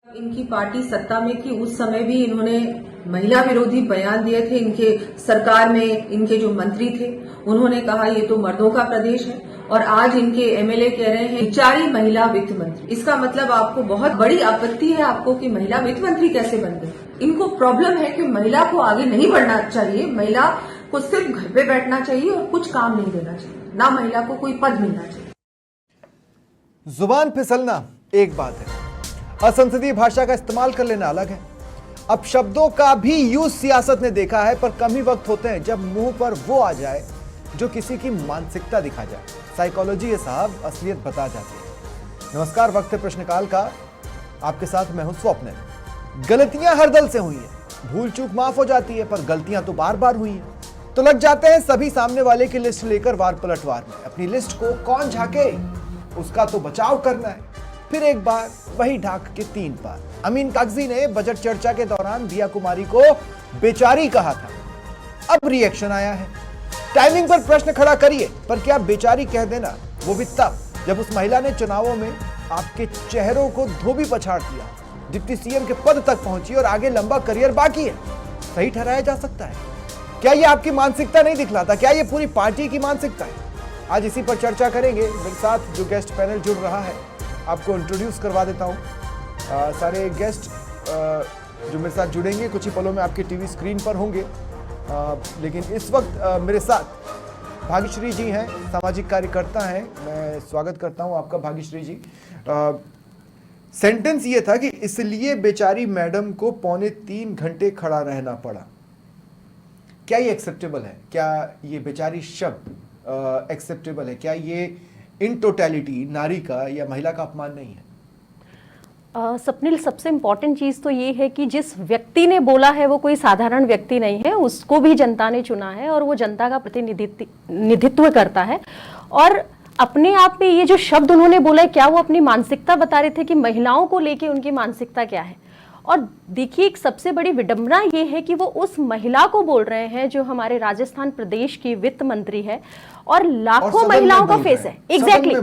इनकी पार्टी सत्ता में थी उस समय भी इन्होंने महिला विरोधी बयान दिए थे। इनके सरकार में इनके जो मंत्री थे उन्होंने कहा ये तो मर्दों का प्रदेश है, और आज इनके एमएलए कह रहे हैं बेचारी महिला वित्त मंत्री। इसका मतलब आपको बहुत बड़ी आपत्ति है आपको कि महिला वित्त मंत्री कैसे बन गई। इनको प्रॉब्लम है कि महिला को आगे नहीं बढ़ना चाहिए, महिला को सिर्फ घर पे बैठना चाहिए और कुछ काम नहीं देना चाहिए, ना महिला को कोई पद मिलना चाहिए। जुबान फिसलना एक बात है, असंसदीय भाषा का इस्तेमाल कर लेना अलग है। अब शब्दों का भी यूज सियासत ने देखा है, पर कम ही वक्त होते हैं जब मुंह पर वो आ जाए जो किसी की मानसिकता दिखा जाए। साइकोलॉजी ये साहब असलियत बता जाती है। नमस्कार, वक्त है प्रश्नकाल का, आपके साथ मैं हूं स्वप्न। गलतियां हर दल से हुई हैं, भूल चूक माफ हो जाती है, पर गलतियां तो बार बार हुई हैं। तो लग जाते हैं सभी सामने वाले की लिस्ट लेकर वार पलटवार में। अपनी लिस्ट को कौन झाके उसका तो बचाव करना है, फिर एक बार वही ढाक के 3 बार। अमीन कागजी ने बजट चर्चा के दौरान दिया कुमारी को बेचारी कहा था, अब रिएक्शन आया है। टाइमिंग पर प्रश्न खड़ा करिए, पर क्या बेचारी कह देना वो भी तब जब उस महिला ने चुनावों में आपके चेहरों को धोबी पछाड़ दिया, डिप्टी सीएम के पद तक पहुंची और आगे लंबा करियर बाकी है। सही ठहराया जा सकता है? क्या ये आपकी मानसिकता नहीं दिखलाता? क्या ये पूरी पार्टी की मानसिकता है? आज इसी पर चर्चा करेंगे। मेरे साथ जो गेस्ट पैनल जुड़ रहा है आपको इंट्रोड्यूस करवा देता हूं। सारे गेस्ट जो मेरे साथ जुड़ेंगे कुछ ही पलों में आपके टीवी स्क्रीन पर होंगे, लेकिन इस वक्त मेरे साथ भाग्यश्री जी हैं, सामाजिक कार्यकर्ता हैं। मैं स्वागत करता हूं आपका भाग्यश्री जी। सेंटेंस ये था कि इसलिए बेचारी मैडम को 2.25 घंटे खड़ा रहना पड़ा। क्या ये एक्सेप्टेबल है? क्या ये बेचारी शब्द एक्सेप्टेबल है? क्या ये इन टोटलिटी नारी का या महिला का अपमान नहीं है? स्वप्निल, सबसे इम्पॉर्टेंट चीज़ तो ये है कि जिस व्यक्ति ने बोला है वो कोई साधारण व्यक्ति नहीं है, उसको भी जनता ने चुना है और वो जनता का प्रतिनिधित्व करता है। और अपने आप में ये जो शब्द उन्होंने बोला है, क्या वो अपनी मानसिकता बता रहे थे कि महिलाओं को लेके उनकी मानसिकता क्या है? और देखिए, एक सबसे बड़ी विडंबना ये है कि वो उस महिला को बोल रहे हैं जो हमारे राजस्थान प्रदेश की वित्त मंत्री है और लाखों महिलाओं का फेस है। एग्जैक्टली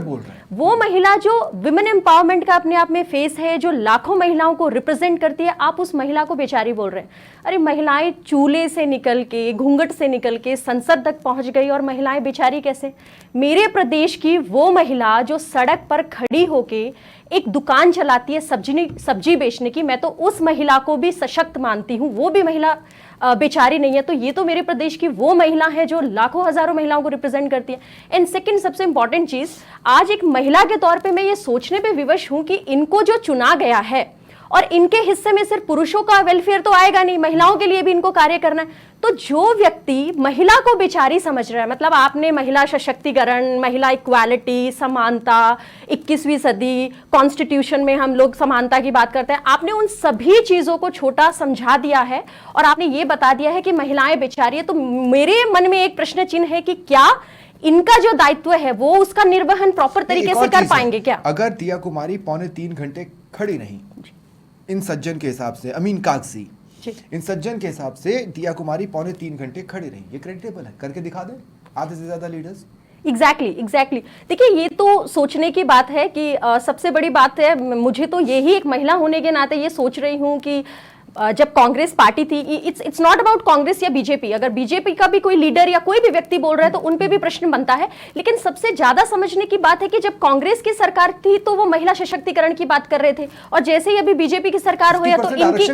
वो महिला जो विमेन एम्पावरमेंट का अपने आप में फेस है, जो लाखों महिलाओं को रिप्रेजेंट करती है, आप उस महिला को बेचारी बोल रहे हैं। अरे महिलाएं चूल्हे से निकल के, घूंघट से निकल के संसद तक पहुंच गई और महिलाएं बेचारी कैसे? मेरे प्रदेश की वो महिला जो सड़क पर खड़ी होके एक दुकान चलाती है सब्जी बेचने की, मैं तो उस महिला को भी सशक्त मानती हूँ, वो भी महिला बेचारी नहीं है। तो ये तो मेरे प्रदेश की वो महिला है जो लाखों हजारों महिलाओं को रिप्रेजेंट करती है। एंड सेकंड, सबसे इंपॉर्टेंट चीज, आज एक महिला के तौर पे मैं ये सोचने पे विवश हूं कि इनको जो चुना गया है और इनके हिस्से में सिर्फ पुरुषों का वेलफेयर तो आएगा नहीं, महिलाओं के लिए भी इनको कार्य करना है। तो जो व्यक्ति महिला को बेचारी समझ रहा है, मतलब आपने महिला सशक्तिकरण, महिला इक्वालिटी, समानता, 21वीं सदी, कॉन्स्टिट्यूशन में हम लोग समानता की बात करते हैं, आपने उन सभी चीजों को छोटा समझा दिया है और आपने ये बता दिया है कि महिलाएं बेचारी है। तो मेरे मन में एक प्रश्न चिन्ह है कि क्या इनका जो दायित्व है वो उसका निर्वहन प्रॉपर तरीके से कर पाएंगे क्या? अगर दिया कुमारी 2.25 घंटे खड़ी नहीं, इन सज्जन के हिसाब से, अमीन कागजी इन सज्जन के हिसाब से दिया कुमारी 2.25 घंटे खड़ी रही, ये क्रेडिटेबल है? करके दिखा दें आधे से ज्यादा लीडर्स। एग्जैक्टली। देखिए, ये तो सोचने की बात है कि सबसे बड़ी बात है, मुझे तो यही एक महिला होने के नाते ये सोच रही हूँ कि जब कांग्रेस पार्टी थी, इट्स नॉट अबाउट कांग्रेस या बीजेपी, अगर बीजेपी का भी कोई लीडर या कोई भी व्यक्ति बोल रहा है तो उन पे भी प्रश्न बनता है। लेकिन सबसे ज्यादा समझने की बात है कि जब कांग्रेस की सरकार थी तो वो महिला सशक्तिकरण की बात कर रहे थे, और जैसे ही अभी बीजेपी की सरकार हो या तो इनकी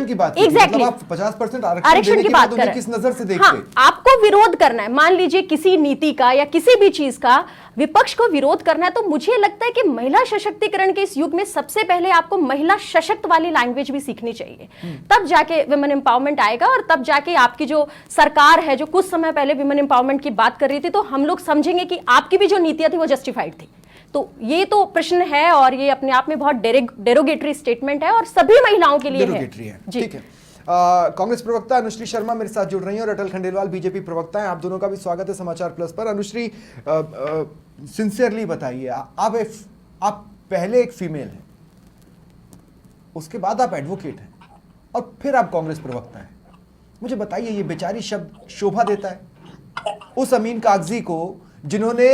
एग्जैक्टली 50% आरक्षण की बात कर किस नजर से देखते? हाँ, आपको विरोध करना है, मान लीजिए किसी नीति का या किसी भी चीज का विपक्ष को विरोध करना है, तो मुझे लगता है कि महिला सशक्तिकरण के इस युग में सबसे पहले आपको महिला सशक्त वाली लैंग्वेज भी सीखनी चाहिए, तब जाके विमेन एम्पावरमेंट आएगा और तब जाके आपकी जो सरकार है जो कुछ समय पहले विमेन एम्पावरमेंट की बात कर रही थी, तो हम लोग समझेंगे कि आपकी भी जो नीतियां थी वो जस्टिफाइड थी। तो ये तो प्रश्न है और ये अपने आप में बहुत डेरोगेटरी स्टेटमेंट है और सभी महिलाओं के लिए है। ठीक है। कांग्रेस प्रवक्ता अनुश्री शर्मा मेरे साथ जुड़ रही हैं और अटल खंडेलवाल बीजेपी प्रवक्ता हैं। आप दोनों का भी स्वागत है समाचार प्लस पर। अनुश्री, सिंसियरली बताइए, आप पहले एक फीमेल हैं, उसके बाद आप एडवोकेट हैं और फिर आप कांग्रेस प्रवक्ता हैं। मुझे बताइए, ये बेचारी शब्द शोभा देता है उस अमीन कागजी को जिन्होंने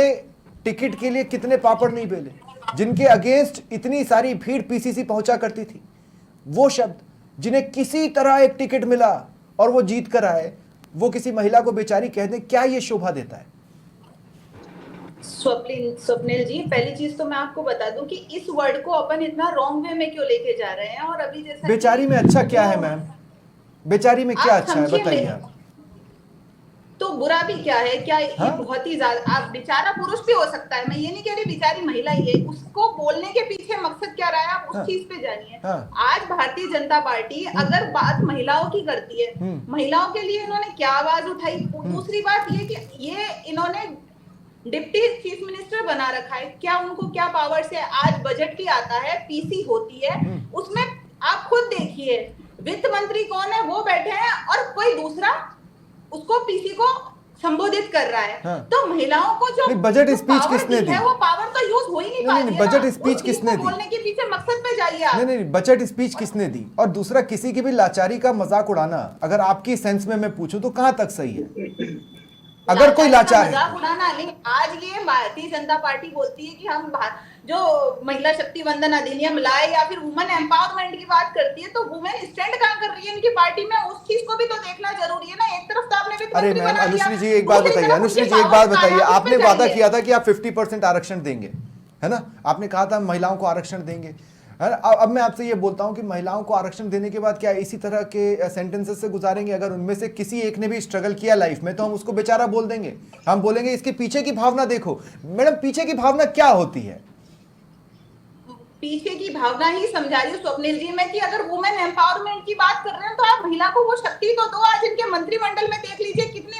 टिकट के लिए कितने पापड़ नहीं बेले, जिनके अगेंस्ट इतनी सारी भीड़ पीसीसी पहुंचा करती थी? वो शब्द जिन्हें किसी तरह एक टिकट मिला और वो जीत कर आए, वो किसी महिला को बेचारी कह दें, क्या ये शोभा देता है? स्वप्निल जी, पहली चीज तो मैं आपको बता दूं कि इस वर्ड को अपन इतना रॉन्ग वे में क्यों लेके जा रहे हैं। और अभी जैसा बेचारी में अच्छा क्या है मैम? बेचारी में क्या अच्छा है बताइए आप। तो बुरा भी क्या है? क्या हाँ? ये बहुत ही ज्यादा, आप बेचारा पुरुष भी हो सकता है, मैं ये नहीं कह रही बेचारी महिला ही है। उसको बोलने के पीछे मकसद क्या रहा है, आप उस चीज पे जानिए। आज भारतीय जनता पार्टी अगर बात महिलाओं की करती है, महिलाओं के लिए इन्होंने क्या आवाज उठाई। दूसरी बात ये कि ये इन्होंने डिप्टी चीफ मिनिस्टर बना रखा है, क्या उनको क्या पावर्स है? आज बजट भी आता है, पीसी होती है, उसमें आप खुद देखिए वित्त मंत्री कौन है, वो बैठे हैं और कोई दूसरा उसको पीसी को संबोधित कर रहा है। हाँ। तो महिलाओं को जो बजट स्पीच किसने दी? वो पावर तो यूज हो ही नहीं पा रही है। बजट स्पीच किसने दी? बोलने के पीछे मकसद पे जाइए आप। नहीं, बजट स्पीच किसने दी? और दूसरा, किसी की भी लाचारी का मजाक उड़ाना अगर आपकी सेंस में मैं पूछूं तो कहां तक सही है? अगर कोई लाचार है, मजाक उड़ाना नहीं। आज ये भारतीय जनता पार्टी बोलती है कि हम जो महिला शक्ति वंदन अधिनियम लाए या फिर वुमेन एम्पावरमेंट की बात करती है, तो वुमेन स्टैंड कहां कर रही है इनकी पार्टी में? उस चीज को भी तो देखना जरूरी है ना। एक तरफ तो आपने अरे मैम, अनुश्री जी एक बात बताइए, अनुश्री जी एक बात बताइए, आपने वादा किया था कि आप 50% आरक्षण देंगे, है ना? आपने कहा था महिलाओं को आरक्षण देंगे। अब मैं आपसे ये बोलता हूं कि महिलाओं को आरक्षण देने के बाद क्या इसी तरह के सेंटेंसेस से गुजारेंगे? अगर उनमें से किसी एक ने भी स्ट्रगल किया लाइफ में तो हम उसको बेचारा बोल देंगे? हम बोलेंगे इसके पीछे की भावना देखो। मैडम, पीछे की भावना क्या होती है? पीछे की भावना ही समझा रही हूँ स्वप्निल जी मैं, कि अगर वुमेन एम्पावरमेंट की बात कर रहे हैं तो आप महिला को वो शक्ति तो दो। आज इनके मंत्रिमंडल में देख लीजिए कितनी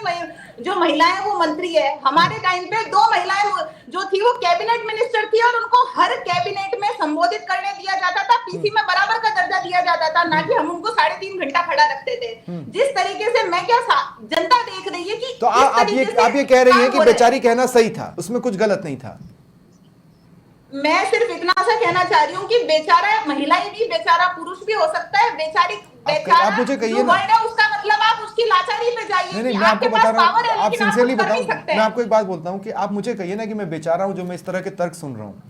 जो महिलाएं वो मंत्री है। हमारे टाइम पे 2 महिलाएं जो थी वो कैबिनेट मिनिस्टर थी और उनको हर कैबिनेट में संबोधित करने दिया जाता था, पीसी में बराबर का दर्जा दिया जाता था, ना कि हम उनको 3.5 घंटा खड़ा रखते थे। जिस तरीके से मैं क्या जनता देख रही है कि तो आप ये कह रही है कि बेचारी कहना सही था, उसमें कुछ गलत नहीं था? मैं सिर्फ इतना सा कहना चाह रही हूँ कि बेचारा महिला ही नहीं, बेचारा पुरुष भी हो सकता है। आप मुझे कहिए ना, उसका मतलब आप उसकी लाचारी पे जाइए। नहीं, मैं आपको बता रहा हूँ, आप सिंसियरली बताऊं, मैं आपको एक बात बोलता हूँ कि आप मुझे कहिए ना कि मैं बेचारा हूँ जो मैं इस तरह के तर्क सुन रहा हूँ,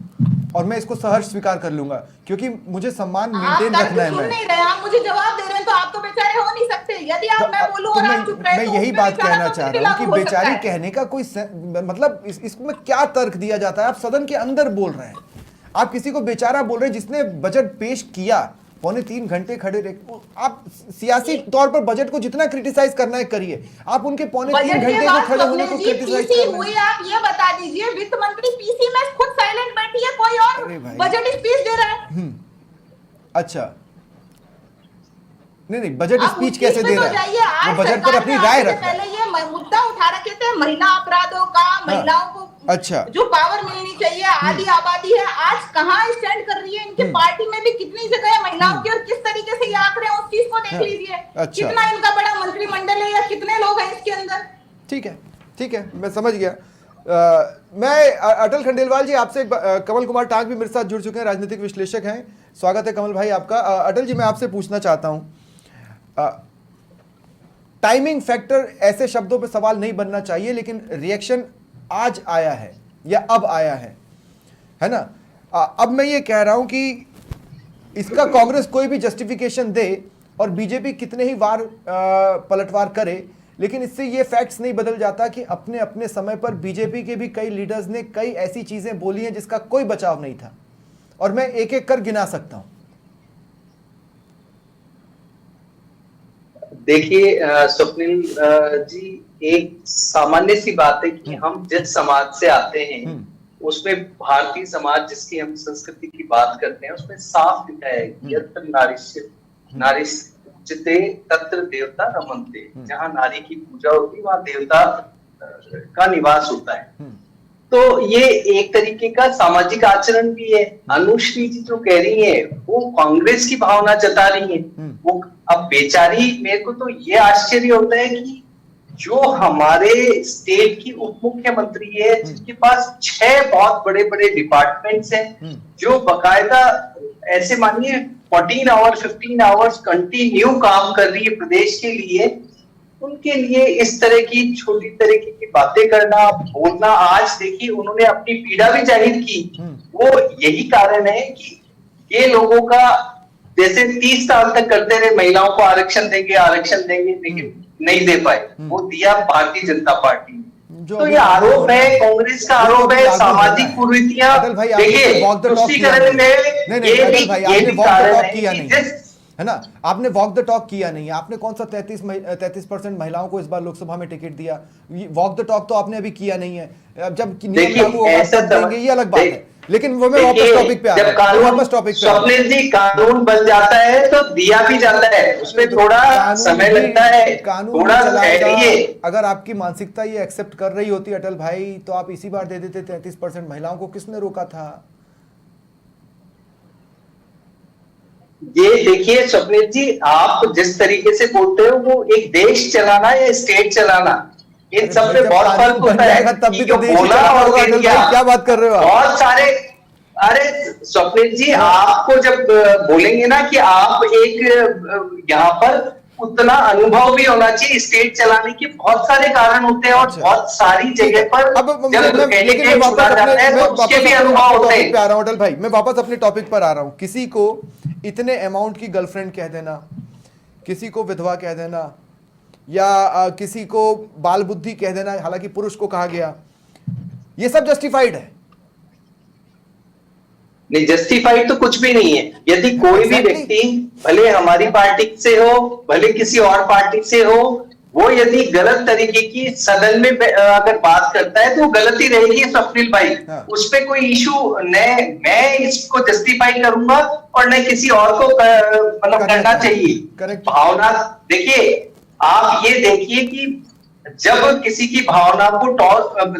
और मैं इसको सहर्ष स्वीकार कर लूंगा क्योंकि मुझे सम्मान मेंटेन रखना है। मैं नहीं रहे, आप मुझे जवाब दे रहे हैं तो आप तो बेचारे हो नहीं सकते। यदि आप मैं बोलूं और आप चुप रहे, मैं यही बात कहना चाह रहा हूँ कि बेचारी कहने का कोई मतलब इसमें क्या तर्क दिया जाता है? आप सदन के अंदर बोल रहे हैं, आप किसी को बेचारा बोल रहे हैं जिसने बजट पेश किया, 2.25 घंटे खड़े रहे। आप सियासी तौर पर बजट को जितना क्रिटिसाइज करना है करिए, आप उनके 2.25 घंटे को खड़े होने को क्रिटिसाइज कर रहे हैं। आप ये बता दीजिए, वित्त मंत्री पीसी में खुद साइलेंट बैठी है, कोई और बजट स्पीच दे रहा है। अच्छा, नहीं, बजट स्पीच कैसे दे रहा है? वो बजट पर अपनी राय रख रहा है। पहले ये मुद्दा उठा रखे थे महिला अपराधों का, महिलाओं को अच्छा जो पावर मिलनी चाहिए, आधी आबादी है, आज कहाँ स्टैंड कर रही है? इनके पार्टी में भी कितनी जगह है महिलाओं की और किस तरीके से ये आंकड़े हैं, उस चीज को देख लीजिए। अच्छा। कितना इनका बड़ा मंत्रिमंडल है या कितने लोग हैं इसके अंदर। ठीक है, मैं समझ गया। मैं अटल खंडेलवाल जी आपसे कमल कुमार टांग भी मेरे साथ जुड़ चुके हैं, राजनीतिक विश्लेषक हैं। स्वागत है कमल भाई आपका। अटल जी, मैं आपसे पूछना चाहता हूं, टाइमिंग फैक्टर ऐसे शब्दों पे सवाल नहीं बनना चाहिए, लेकिन रिएक्शन आज आया है या अब आया है ना? अब मैं ये कह रहा हूं कि इसका कांग्रेस कोई भी जस्टिफिकेशन दे और बीजेपी कितने ही बार पलटवार करे, लेकिन इससे ये फैक्ट्स नहीं बदल जाता कि अपने अपने समय पर बीजेपी के भी कई लीडर्स ने कई ऐसी चीजें बोली हैं जिसका कोई बचाव नहीं था, और मैं एक एक कर गिना सकता हूं। देखिए स्वप्निल जी, एक सामान्य सी बात है कि हम जिस समाज से आते हैं उसमें भारतीय समाज जिसकी हम संस्कृति की बात करते हैं उसमें साफ लिखा है कि यत्र नारीष्यते तत्र देवता रमन्ते। जहाँ नारी की पूजा होती है वहां देवता का निवास होता है। तो ये एक तरीके का सामाजिक आचरण भी है। अनुश्री जी जो कह रही है वो कांग्रेस की भावना जता रही है। वो अब बेचारी, मेरे को तो ये आश्चर्य होता है कि जो हमारे स्टेट की उप मुख्यमंत्री है जिनके पास 6 बहुत बड़े बड़े डिपार्टमेंट्स हैं, जो बकायदा ऐसे मानिए 14 आवर्स 15 आवर्स कंटिन्यू काम कर रही है प्रदेश के लिए, उनके लिए इस तरह की छोटी तरीके की बातें करना, बोलना। आज देखिए उन्होंने अपनी पीड़ा भी जाहिर की। वो यही कारण है कि ये लोगों का जैसे 30 साल तक करते रहे, महिलाओं को आरक्षण देंगे, लेकिन नहीं दे पाए, वो दिया भारतीय जनता पार्टी ने। तो ये आरोप है, कांग्रेस का आरोप है, सामाजिक कुरीतियां, देखिए तुष्टीकरण में ये भी कारण है कि है ना, आपने वॉक द टॉक किया नहीं है। आपने कौन सा 33% महिलाओं को इस बार लोकसभा में टिकट दिया? वॉक द टॉक तो आपने अभी किया नहीं है। अब जब नियम लागू होगा तब देंगे, ये अलग बात है। लेकिन वो मैं वापस टॉपिक पे आ रहा हूं, वापस टॉपिक पे। स्वप्निल जी, कानून बन जाता है तो दिया भी जाता है, उसमें थोड़ा समय लगता है, थोड़ा ठहरिए। अगर आपकी मानसिकता ये एक्सेप्ट कर रही होती अटल भाई, तो आप इसी बार दे देते 33% महिलाओं को। किसने रोका था? ये देखिए स्वप्निल जी, आप जिस तरीके से बोलते हो वो एक देश चलाना या स्टेट चलाना, इन सब में बहुत फर्क होता है। तब भी जो तो बोला और कह दिया, क्या बात कर रहे हो आप? बहुत सारे, अरे स्वप्निल जी, आपको जब बोलेंगे ना कि आप एक यहाँ पर उतना अनुभव भी होना चाहिए स्टेट चलाने के, बहुत सारे कारण होते हैं और बहुत सारी जगह पर जब कैंडिडेट चुना जाता है तो उसके भी अनुभव होते हैं। आ रहा हूं अटल भाई, मैं वापस अपने टॉपिक पर आ रहा हूं। किसी को इतने अमाउंट की गर्लफ्रेंड कह देना, किसी को विधवा कह देना, या किसी को बाल बुद्धि कह देना, हालांकि पुरुष को कहा गया, ये सब जस्टिफाइड है? नहीं, जस्टिफाइड तो कुछ भी नहीं है। यदि कोई भी व्यक्ति, भले हमारी पार्टी से हो, भले किसी और पार्टी से हो, वो यदि गलत तरीके की सदन में अगर बात करता है तो वो गलती रहेगी स्वप्निल भाई। उस पर कोई इशू न मैं इसको जस्टिफाई करूंगा और न किसी और को मतलब करना चाहिए। भावना, देखिए आप ये देखिए कि जब किसी की भावना को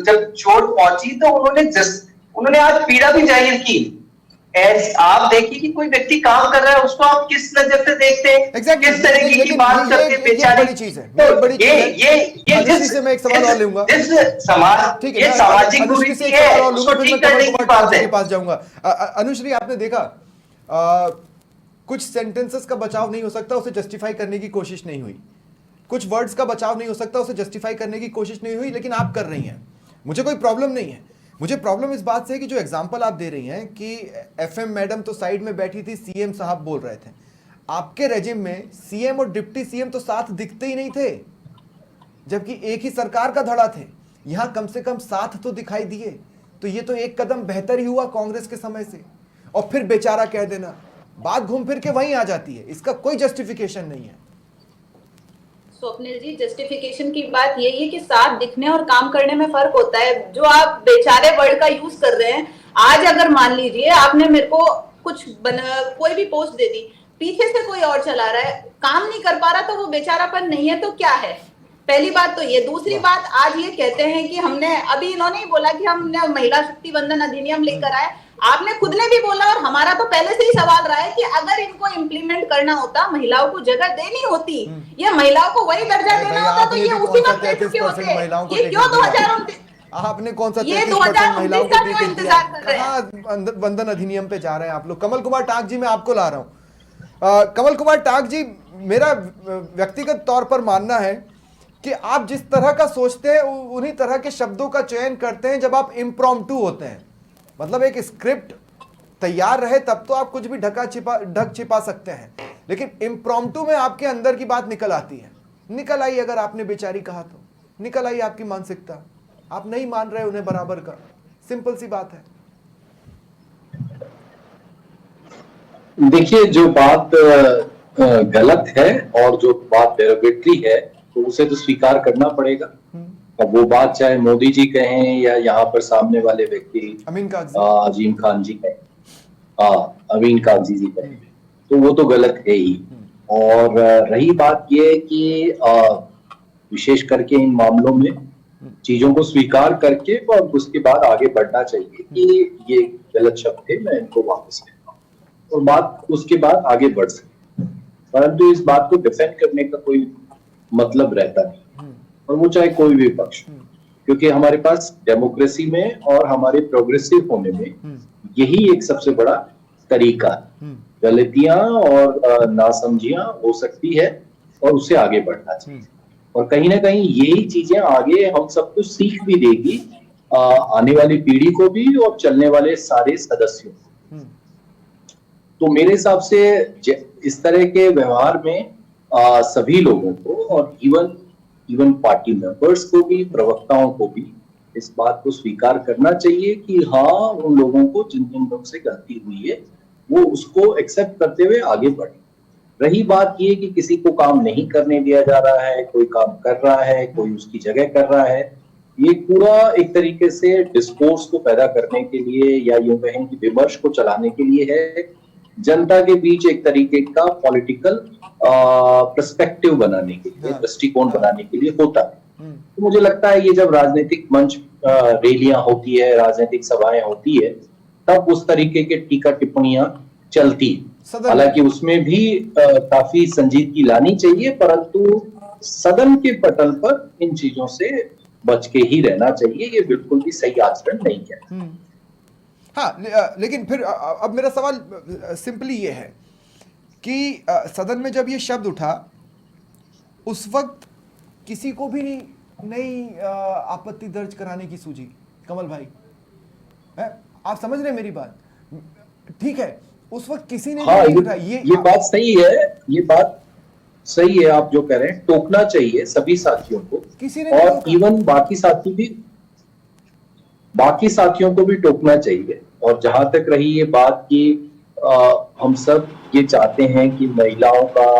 जब चोट पहुंची तो उन्होंने आज पीड़ा भी जाहिर की। आप देखिए कि कोई व्यक्ति काम कर रहा है, उसको आप किस नजर से देखते हैं, किस तरीके की बात करते हैं, बेचारे। बड़ी चीज है, बड़ी चीज है। जिस मैं एक सवाल और लूंगा, जिस समाज, ये सामाजिक कुरीति है, उसको ठीक करने की बात है। पास जाऊंगा। अनुश्री, आपने देखा कुछ सेंटेंसेस का बचाव नहीं हो सकता, उसे जस्टिफाई करने की कोशिश नहीं हुई। कुछ वर्ड्स का बचाव नहीं हो सकता, उसे जस्टिफाई करने की कोशिश नहीं हुई, लेकिन आप कर रही हैं। मुझे कोई प्रॉब्लम नहीं है। मुझे प्रॉब्लम इस बात से है कि जो एग्जांपल आप दे रही हैं कि एफएम मैडम तो साइड में बैठी थी, सीएम साहब बोल रहे थे। आपके रेजिम में सीएम और डिप्टी सीएम तो साथ दिखते ही नहीं थे, जबकि एक ही सरकार का धड़ा थे। यहां कम से कम साथ तो दिखाई दिए। तो ये तो एक कदम बेहतर ही हुआ कांग्रेस के समय से। और फिर बेचारा कह देना, बात घूम फिर के वहीं आ जाती है। इसका कोई जस्टिफिकेशन नहीं है। स्वप्निल जी, जस्टिफिकेशन की बात यही है कि साथ दिखने और काम करने में फर्क होता है। जो आप बेचारे वर्ड का यूज कर रहे हैं, आज अगर मान लीजिए आपने मेरे को कोई भी पोस्ट दे दी, पीछे से कोई और चला रहा है, काम नहीं कर पा रहा, तो वो बेचारापन नहीं है तो क्या है? पहली बात तो ये। दूसरी बात, आज ये कहते हैं कि हमने, अभी इन्होंने ही बोला कि हमने महिला शक्ति वंदन अधिनियम लेकर आए। आपने खुद ने भी बोला और हमारा तो पहले से ही सवाल रहा है कि अगर इनको इम्प्लीमेंट करना होता, महिलाओं को जगह देनी होती, या महिलाओं को वही दर्जा देना होता, तो ये उसी वक्त दे चुके होते। ये क्यों 2029? आपने कौन सा 33% महिलाओं को इंतजार कर रहे हैं? वंदन अधिनियम पे जा रहे हैं आप लोग। कमल कुमार टाक जी, मैं आपको ला रहा हूं। कमल कुमार टाक जी, मेरा व्यक्तिगत तौर पर मानना है कि आप जिस तरह का सोचते हैं उन्हीं तरह के शब्दों का चयन करते हैं जब आप इम्प्रॉम्प्टू होते हैं। मतलब एक स्क्रिप्ट तैयार रहे तब तो आप कुछ भी ढक छिपा सकते हैं, लेकिन इम्प्रॉम्प्टू में आपके अंदर की बात निकल आती है। निकल आई, अगर आपने बेचारी कहा तो निकल आई आपकी मानसिकता। आप नहीं मान रहे उन्हें बराबर का, सिंपल सी बात है। देखिए, जो बात गलत है और जो बात डेरोगेटरी है, तो उसे तो स्वीकार करना पड़ेगा। अब वो बात चाहे मोदी जी कहें या यहाँ पर सामने वाले व्यक्ति अजीम खान जी कहें, अमीन कागजी जी कहें, तो वो तो गलत है ही। और रही बात ये कि विशेष करके इन मामलों में चीजों को स्वीकार करके और उसके बाद आगे बढ़ना चाहिए कि ये गलत शब्द थे, मैं इनको वापस लेता हूँ, और बात उसके बाद आगे बढ़ सकती। परंतु इस बात को डिफेंड करने का कोई मतलब रहता नहीं, और वो चाहे कोई भी पक्ष, क्योंकि हमारे पास डेमोक्रेसी में और हमारे प्रोग्रेसिव होने में यही एक सबसे बड़ा तरीका है। गलतियां और नासमझियां हो सकती है और उससे आगे बढ़ना चाहिए, और कहीं ना कहीं यही चीजें आगे हम सबको सीख भी देगी, आने वाली पीढ़ी को भी और चलने वाले सारे सदस्यों को। तो मेरे हिसाब से इस तरह के व्यवहार में सभी लोगों को और इवन पार्टी मेंबर्स को भी, प्रवक्ताओं को भी इस बात को स्वीकार करना चाहिए कि हाँ, उन लोगों को जिन जिन लोगों से गलती हुई है वो उसको एक्सेप्ट करते हुए आगे बढ़े। रही बात ये कि किसी को काम नहीं करने दिया जा रहा है, कोई काम कर रहा है, कोई उसकी जगह कर रहा है, ये पूरा एक तरीके से डिस्कोर्स को पैदा करने के लिए या यूं कहें कि विमर्श को चलाने के लिए है, जनता के बीच एक तरीके का पॉलिटिकल पर्सपेक्टिव बनाने के लिए, दृष्टिकोण बनाने के लिए होता है। तो मुझे लगता है ये जब राजनीतिक मंच रैलियां होती है, राजनीतिक सभाएं होती है, तब उस तरीके के टीका टिप्पणियां चलती है। हालांकि उसमें भी काफी संजीदगी लानी चाहिए, परंतु सदन के पटल पर इन चीजों से बच के ही रहना चाहिए। ये बिल्कुल भी सही आचरण नहीं है। हाँ, लेकिन फिर अब मेरा सवाल सिंपली ये है कि सदन में जब ये शब्द उठा उस वक्त किसी को भी नहीं आपत्ति दर्ज कराने की सूझी। कमल भाई, आप समझ रहे मेरी बात? ठीक है, उस वक्त किसी ने नहीं उठा। ये बात सही है, ये बात सही है आप जो कह रहे हैं। टोकना चाहिए सभी साथियों को, किसी ने और इवन बाकी साथियों को भी टोकना चाहिए। और जहां तक रही ये बात कि हम सब ये चाहते हैं कि महिलाओं का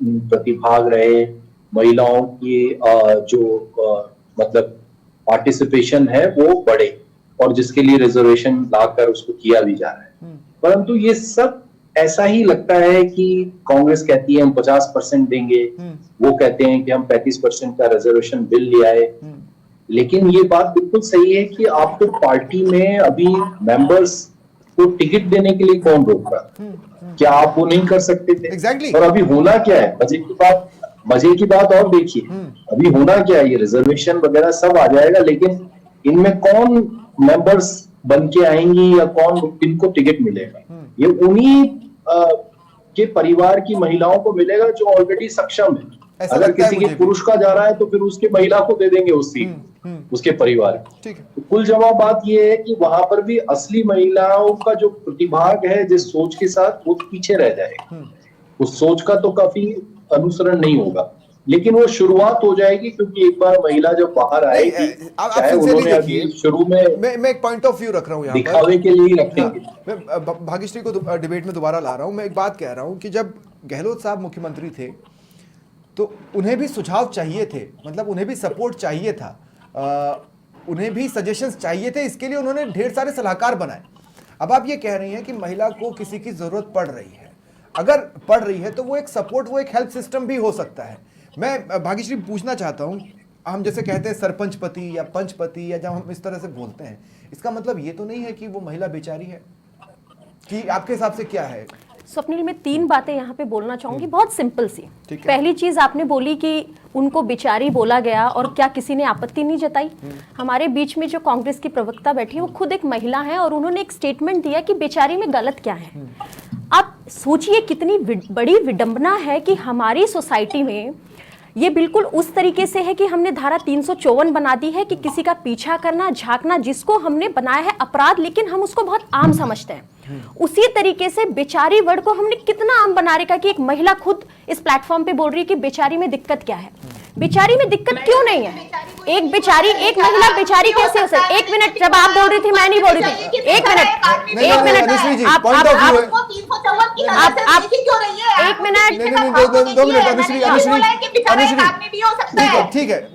प्रतिभाग रहे, महिलाओं की जो मतलब पार्टिसिपेशन है वो बढ़े, और जिसके लिए रिजर्वेशन लाकर उसको किया भी जा रहा है। परंतु ये सब ऐसा ही लगता है कि कांग्रेस कहती है हम 50% देंगे, वो कहते हैं कि हम 35% का रिजर्वेशन बिल ले आए। लेकिन ये बात बिल्कुल सही है कि आपको पार्टी में अभी मेंबर्स को टिकट देने के लिए कौन रोक रहा? क्या आप वो नहीं कर सकते थे? Exactly. और अभी होना क्या है? मजे की बात और देखिए, अभी होना क्या है, ये रिजर्वेशन वगैरह सब आ जाएगा, लेकिन इनमें कौन मेंबर्स बन के आएंगी या कौन किनको टिकट मिलेगा? ये उन्हीं के परिवार की महिलाओं को मिलेगा जो ऑलरेडी सक्षम है। अगर किसी के पुरुष का जा रहा है तो फिर उसके महिला को दे देंगे उस सीट, उसके परिवार को। तो कुल जवाब बात ये है कि वहां पर भी असली महिलाओं का जो प्रतिभाग है जिस सोच के साथ, वो पीछे रह जाएगा। उस सोच का तो काफी अनुसरण नहीं होगा, लेकिन वो शुरुआत हो जाएगी, क्योंकि एक बार महिला जब बाहर आएगी, चाहे उन्होंने अभी शुरू में मैं एक पॉइंट ऑफ व्यू रख रहा हूँ यहाँ दिखावे के लिए रखेंगे। मैं भाग्यश्री को डिबेट में दोबारा ला रहा हूँ। मैं एक बात कह रहा हूँ कि जब गहलोत साहब मुख्यमंत्री थे तो उन्हें भी सुझाव चाहिए थे, मतलब उन्हें भी सपोर्ट चाहिए था, उन्हें भी सजेशंस चाहिए थे। इसके लिए उन्होंने ढेर सारे सलाहकार बनाए। अब आप ये कह रही हैं कि महिला को किसी की जरूरत पड़ रही है, अगर पड़ रही है तो वो एक सपोर्ट, वो एक हेल्प सिस्टम भी हो सकता है। मैं भाग्यश्री पूछना चाहता हूँ, हम जैसे कहते हैं सरपंच पति या पंचपति, या जब हम इस तरह से बोलते हैं, इसका मतलब ये तो नहीं है कि वो महिला बेचारी है? कि आपके हिसाब से क्या है? स्वप्निल, मैं 3 बातें यहाँ पे बोलना चाहूंगी, बहुत सिंपल सी। पहली चीज आपने बोली कि उनको बेचारी बोला गया और क्या किसी ने आपत्ति नहीं जताई। हमारे बीच में जो कांग्रेस की प्रवक्ता बैठी है वो खुद एक महिला है और उन्होंने एक स्टेटमेंट दिया कि बेचारी में गलत क्या है। आप सोचिए कितनी बड़ी विडंबना है कि हमारी सोसाइटी में ये बिल्कुल उस तरीके से है कि हमने धारा 354 बना दी है कि किसी का पीछा करना, झांकना, जिसको हमने बनाया है अपराध, लेकिन हम उसको बहुत आम समझते हैं। उसी तरीके से बेचारी वर्ड को हमने कितना आम बना रखा कि एक महिला खुद इस प्लेटफॉर्म पे बोल रही है कि बेचारी में दिक्कत क्या है। बेचारी में दिक्कत क्यों नहीं है? एक बेचारी, एक महिला बेचारी कैसे हो सकती? 1 मिनट, जब आप बोल रही थी मैं नहीं बोल रही थी। 1 मिनट, ठीक है,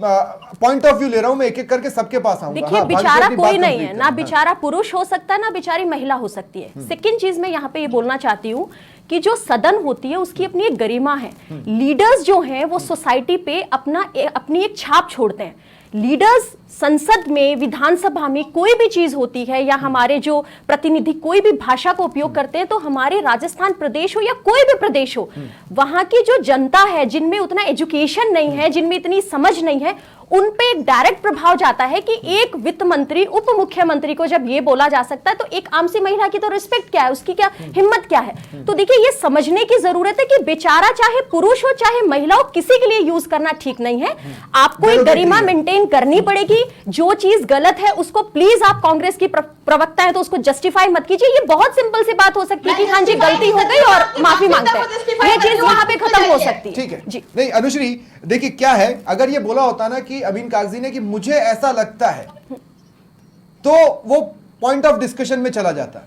पॉइंट ऑफ व्यू ले रहा हूं मैं, एक एक करके सबके पास आऊंगा। देखिए, बेचारा कोई नहीं है, ना बेचारा पुरुष हो सकता है ना बेचारी महिला हो सकती है। सेकंड चीज मैं यहाँ पे ये बोलना चाहती हूँ कि जो सदन होती है उसकी अपनी एक गरिमा है। लीडर्स जो हैं वो सोसाइटी पे अपनी एक छाप छोड़ते हैं। लीडर्स संसद में, विधानसभा में कोई भी चीज होती है, या हमारे जो प्रतिनिधि कोई भी भाषा का उपयोग करते हैं, तो हमारे राजस्थान प्रदेश हो या कोई भी प्रदेश हो, वहां की जो जनता है जिनमें उतना एजुकेशन नहीं है, जिनमें इतनी समझ नहीं है, उन पे एक डायरेक्ट प्रभाव जाता है कि एक वित्त मंत्री, उप मुख्यमंत्री को जब ये बोला जा सकता है, तो एक आम सी महिला की तो रिस्पेक्ट क्या है, उसकी क्या हिम्मत क्या है। तो देखिए, ये समझने की जरूरत है कि बेचारा चाहे पुरुष हो चाहे महिला हो, किसी के लिए यूज करना ठीक नहीं है। आपको एक गरिमा मेंटेन करनी पड़ेगी। कि जो चीज गलत है उसको प्लीज आप कांग्रेस की प्रवक्ता है तो उसको जस्टिफाई मत कीजिए। ये बहुत सिंपल सी बात हो सकती है कि हाँ जी गलती हो गई और माफी मांगते हैं, ये चीज वहां पे खत्म हो सकती है। ठीक है जी नहीं अनुश्री, देखिए क्या है, अगर ये बोला होता ना कि अमीन कागजी ने कि मुझे ऐसा लगता है, तो वो पॉइंट ऑफ डिस्कशन में चला जाता।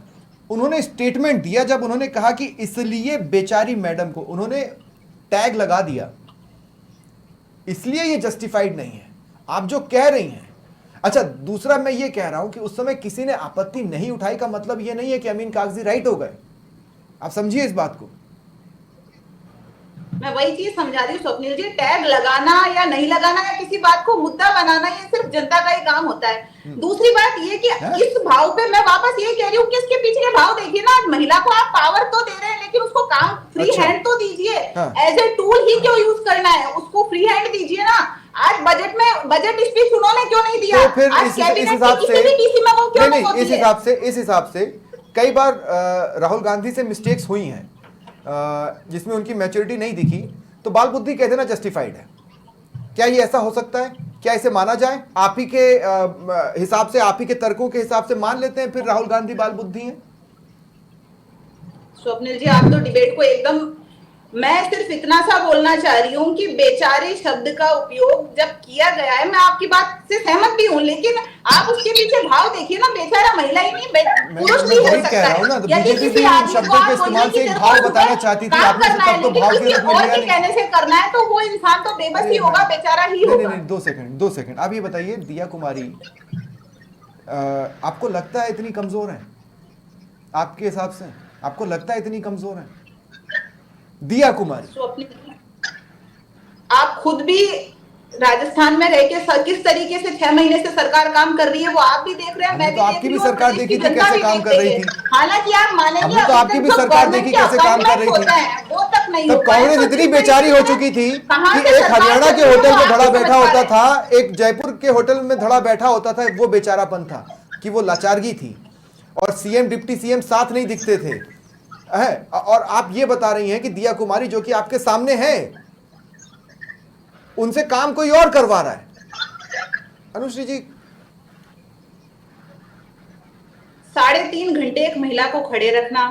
उन्होंने स्टेटमेंट दिया, जब उन्होंने कहा कि इसलिए बेचारी मैडम को उन्होंने टैग लगा दिया, इसलिए ये जस्टिफाइड नहीं है, आप जो कह रही हैं। अच्छा, दूसरा मैं ये कह रहा हूं कि उस समय किसी ने आपत्ति नहीं उठाई का मतलब ये नहीं है कि अमीन कागजी राइट हो गए। आप समझिए इस बात को। मैं वही चीज समझा रही हूँ स्वप्निल जी, टैग लगाना या नहीं लगाना या किसी बात को मुद्दा बनाना ये सिर्फ जनता का ही काम होता है। दूसरी बात ये कि इस भाव पे मैं वापस ये कह रही हूँ कि इसके पीछे के भाव देखिए ना, महिला को आप पावर तो दे रहे हैं लेकिन उसको काम फ्री हैंड तो दीजिए। एज ए टूल ही क्यों यूज करना है, उसको फ्री हैंड दीजिए ना। आज बजट में बजट स्पीच उन्होंने क्यों नहीं दिया? तो फिर आज इस कैबिनेट हिसाब की से किसी भी टीसी में वो क्यों नहीं होती है? इस हिसाब से कई बार राहुल गांधी से मिस्टेक्स हुई हैं जिसमें उनकी मैच्योरिटी नहीं दिखी, तो बाल बुद्धि कह देना जस्टिफाइड है। क्या ये ऐसा हो सकता है? क्या इसे माना जाए? आप ही के हिसाब से, आप ही के तर्कों के हिसाब से मान लेते हैं फिर राहुल गांधी बाल बुद्धि हैं? स्वप्निल जी, आप तो डिबेट को एकदम, मैं सिर्फ इतना सा बोलना चाह रही हूँ कि बेचारे शब्द का उपयोग जब किया गया है, मैं आपकी बात से सहमत भी हूँ, लेकिन आप उसके पीछे भाव देखिए ना। बेचारा महिला ही नहीं, पुरुष भी हो सकता है। यदि किसी आदमी को आप बोलने की भाव बताना चाहती थी, आपने तब तो भाव के रूप में लिया नहीं। कहने से करना है तो वो इंसान तो बेबस ही होगा, बेचारा ही होगा। नहीं, 2 सेकंड आप ये बताइए, दिया कुमारी आपको लगता है इतनी कमजोर है? आपके हिसाब से आपको लगता है इतनी कमजोर है दिया कुमारी? आप खुद भी राजस्थान में रह के किस तरीके से 6 महीने से सरकार काम कर रही है वो आप भी देख रहे हैं, मैं भी तो आपकी भी सरकार देखी थी कैसे काम कर रही थी। हालांकि आप मानेंगे तो आपकी भी सरकार देखी कैसे काम कर रही थी। वो तक नहीं, तब कांग्रेस इतनी बेचारी हो चुकी थी कि एक हरियाणा के होटल में धड़ा बैठा होता था, एक जयपुर के होटल में धड़ा बैठा होता था। वो बेचारापन था कि वो लाचारगी थी और सीएम डिप्टी सीएम साथ नहीं दिखते थे है। और आप ये बता रही हैं कि दिया कुमारी जो कि आपके सामने है, उनसे काम कोई और करवा रहा है। अनुश्री जी, 3.5 घंटे एक महिला को खड़े रखना,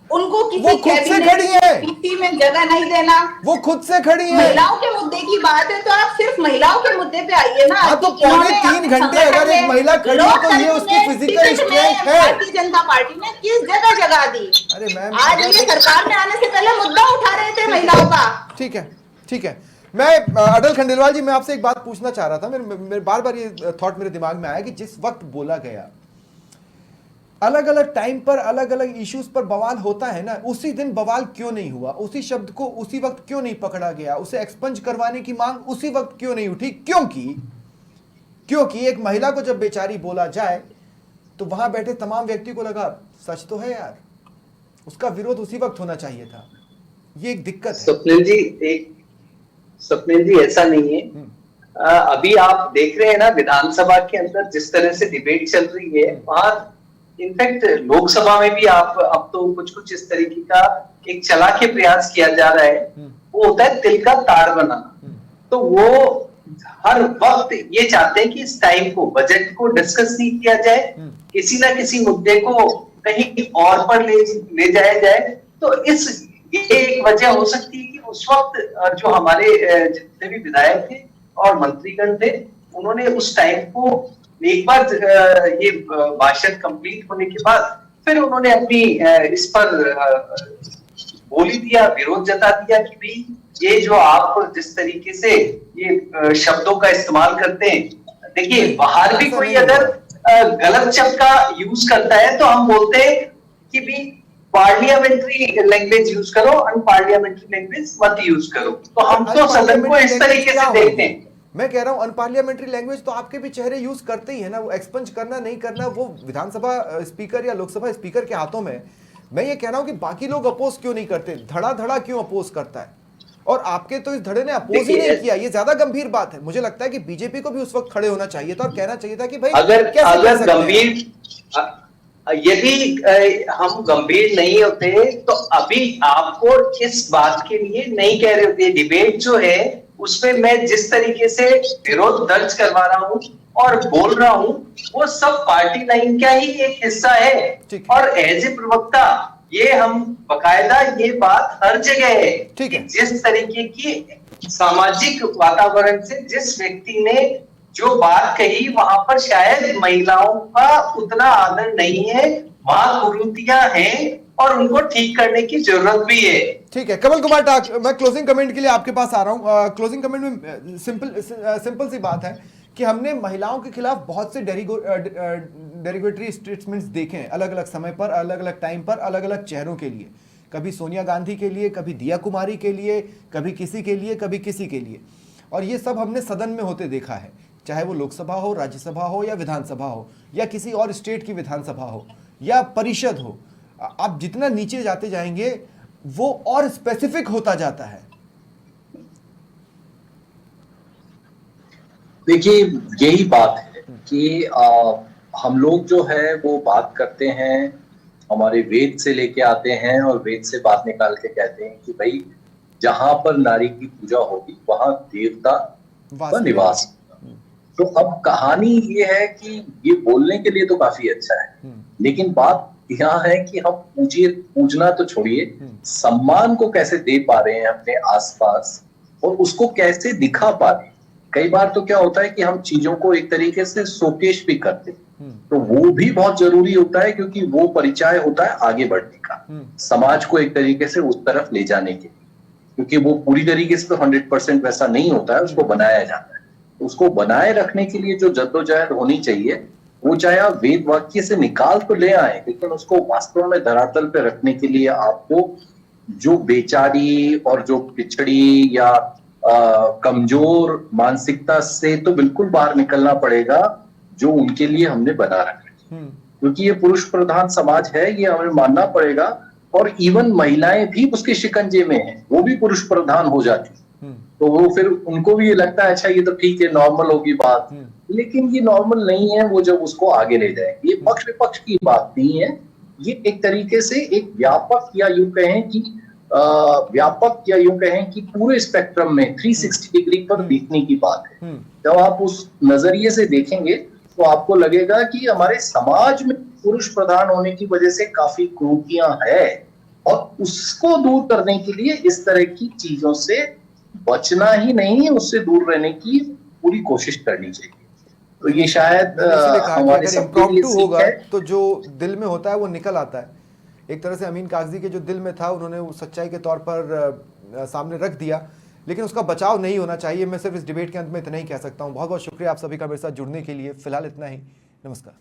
उनको किसी कैबिनेट में जगह नहीं देना, वो खुद से खड़ी है। महिलाओं के मुद्दे की बात है तो आप सिर्फ महिलाओं के मुद्दे पे आइए ना। हाँ, तो 3.25 घंटे अगर एक महिला खड़ी है तो ये उसकी फिजिकल स्ट्रेंथ है। भारतीय जनता पार्टी ने किस जगह जगह दी? अरे मैम, आज ये सरकार में आने से पहले मुद्दा उठा रहे थे महिलाओं का। ठीक है। मैं अटल खंडेलवाल जी, मैं आपसे एक बात पूछना चाह रहा था। मेरे बार बार ये थॉट मेरे दिमाग में आया कि जिस वक्त बोला गया, अलग अलग टाइम पर अलग अलग इश्यूज पर बवाल होता है ना, उसी दिन बवाल क्यों नहीं हुआ? उसी शब्द को उसी वक्त क्यों नहीं पकड़ा गया? उसे एक्सपंज करवाने की मांग उसी वक्त क्यों नहीं उठी? क्योंकि एक महिला को जब बेचारी बोला जाए तो वहां बैठे तमाम व्यक्ति को लगा सच तो है यार, उसका विरोध उसी वक्त होना चाहिए था। ये एक दिक्कत है। स्वप्निल जी ऐसा नहीं है। अभी आप देख रहे हैं ना विधानसभा के अंदर जिस तरह से डिबेट चल रही है, वहां इनफैक्ट लोकसभा में भी आप अब तो कुछ इस तरीके का एक चला के प्रयास किया जा रहा है। वो होता है तिल का तार बनाना। तो वो हर वक्त ये चाहते हैं कि इस टाइम को, बजट को डिस्कस नहीं किया जाए, किसी ना किसी मुद्दे को कहीं और पर ले जाया जाए। तो ये एक वजह हो सकती है कि उस वक्त जो हमारे जितने भी विधायक थे और मंत्रीगण थे, उन्होंने उस टाइम को एक बार ये भाषण कंप्लीट होने के बाद फिर उन्होंने अपनी इस पर बोल ही दिया, विरोध जता दिया कि भाई ये जो आप जिस तरीके से ये शब्दों का इस्तेमाल करते हैं, देखिए बाहर भी कोई अगर गलत शब्द का यूज करता है तो हम बोलते हैं कि भाई पार्लियामेंट्री लैंग्वेज यूज करो, अनपार्लियामेंट्री लैंग्वेज मत यूज करो। तो हम तो सदन को इस तरीके से देखते हैं। मैं कह रहा हूं अनपार्लियामेंट्री लैंग्वेज तो आपके भी चेहरे यूज करते ही है ना। वो एक्सपंज करना नहीं करना वो विधानसभा स्पीकर या लोकसभा स्पीकर के हाथों में। मैं ये कह रहा हूं कि बाकी लोग अपोज क्यों नहीं करते, धड़ा क्यों अपोज करता है? और आपके तो इस धड़े ने अपोज ही नहीं किया, ये ज्यादा गंभीर बात है। मुझे लगता है कि बीजेपी को भी उस वक्त खड़े होना चाहिए था और कहना चाहिए था कि भाई अगर गंभीर, यदि हम गंभीर नहीं होते तो अभी आपको इस बात के लिए नहीं कह रहे होते। डिबेट जो है उसमें मैं जिस तरीके से विरोध दर्ज करवा रहा हूँ और बोल रहा हूँ, वो सब पार्टी लाइन का ही एक हिस्सा है। और एज ए प्रवक्ता ये हम बकायदा ये बात हर जगह है कि जिस तरीके की सामाजिक वातावरण से जिस व्यक्ति ने जो बात कही, वहां पर शायद महिलाओं का उतना आदर नहीं है, वहां कुरीतियां हैं और उनको ठीक करने की जरूरत भी है। ठीक है कमल कुमार टाक, मैं क्लोजिंग कमेंट के लिए आपके पास आ रहा हूं। क्लोजिंग कमेंट में सिंपल सी बात है कि हमने महिलाओं के खिलाफ बहुत से डेरिगेटरी स्टेटमेंट्स देखे हैं, अलग अलग समय पर, अलग अलग टाइम पर, अलग अलग चेहरों के लिए। कभी सोनिया गांधी के लिए, कभी दिया कुमारी के लिए, कभी किसी के लिए, कभी किसी के लिए। और ये सब हमने सदन में होते देखा है, चाहे वो लोकसभा हो, राज्यसभा हो या विधानसभा हो, या किसी और स्टेट की विधानसभा हो या परिषद हो। आप जितना नीचे जाते जाएंगे वो और स्पेसिफिक होता जाता है। देखिए यही बात है कि हम लोग जो है वो बात करते हैं, हमारे वेद से लेके आते हैं और वेद से बात निकाल के कहते हैं कि भाई जहां पर नारी की पूजा होगी वहां देवता का निवास। तो अब कहानी ये है कि ये बोलने के लिए तो काफी अच्छा है, लेकिन बात यहाँ है कि हम पूजना तो छोड़िए, सम्मान को कैसे दे पा रहे हैं अपने आसपास और उसको कैसे दिखा पा रहे हैं। कई बार तो क्या होता है कि हम चीजों को एक तरीके से शोकेश भी करते हैं, तो वो भी बहुत जरूरी होता है क्योंकि वो परिचय होता है आगे बढ़ने का, समाज को एक तरीके से उस तरफ ले जाने के लिए, क्योंकि वो पूरी तरीके से तो 100% वैसा नहीं होता है, उसको बनाया जाता है। उसको बनाए रखने के लिए जो जद्दोजहद होनी चाहिए, वो चाहे आप वेद वाक्य से निकाल तो ले आए, लेकिन उसको वास्तव में धरातल पे रखने के लिए आपको जो बेचारी और जो पिछड़ी या कमजोर मानसिकता से तो बिल्कुल बाहर निकलना पड़ेगा जो उनके लिए हमने बना रखा है, क्योंकि ये पुरुष प्रधान समाज है, ये हमें मानना पड़ेगा। और इवन महिलाएं भी उसके शिकंजे में हैं, वो भी पुरुष प्रधान हो जाती है, तो वो फिर उनको भी ये लगता है अच्छा ये तो ठीक है, नॉर्मल होगी बात, लेकिन ये नॉर्मल नहीं है। वो जब उसको आगे ले जाएंगे, ये पक्ष विपक्ष की बात नहीं है, ये एक तरीके से एक व्यापक या यूं कहें कि पूरे स्पेक्ट्रम में 360 डिग्री पर देखने की बात है। जब आप उस नजरिए से देखेंगे तो आपको लगेगा कि हमारे समाज में पुरुष प्रधान होने की वजह से काफी क्रूतियां है, और उसको दूर करने के लिए इस तरह की चीजों से बचना ही नहीं, उससे दूर रहने की पूरी कोशिश करनी चाहिए। तो ये शायद हमारे सबके लिए होगा तो जो दिल में होता है वो निकल आता है। एक तरह से अमीन कागजी के जो दिल में था उन्होंने वो सच्चाई के तौर पर सामने रख दिया, लेकिन उसका बचाव नहीं होना चाहिए। मैं सिर्फ इस डिबेट के अंत में इतना ही कह सकता हूँ। बहुत बहुत शुक्रिया आप सभी का मेरे साथ जुड़ने के लिए। फिलहाल इतना ही, नमस्कार।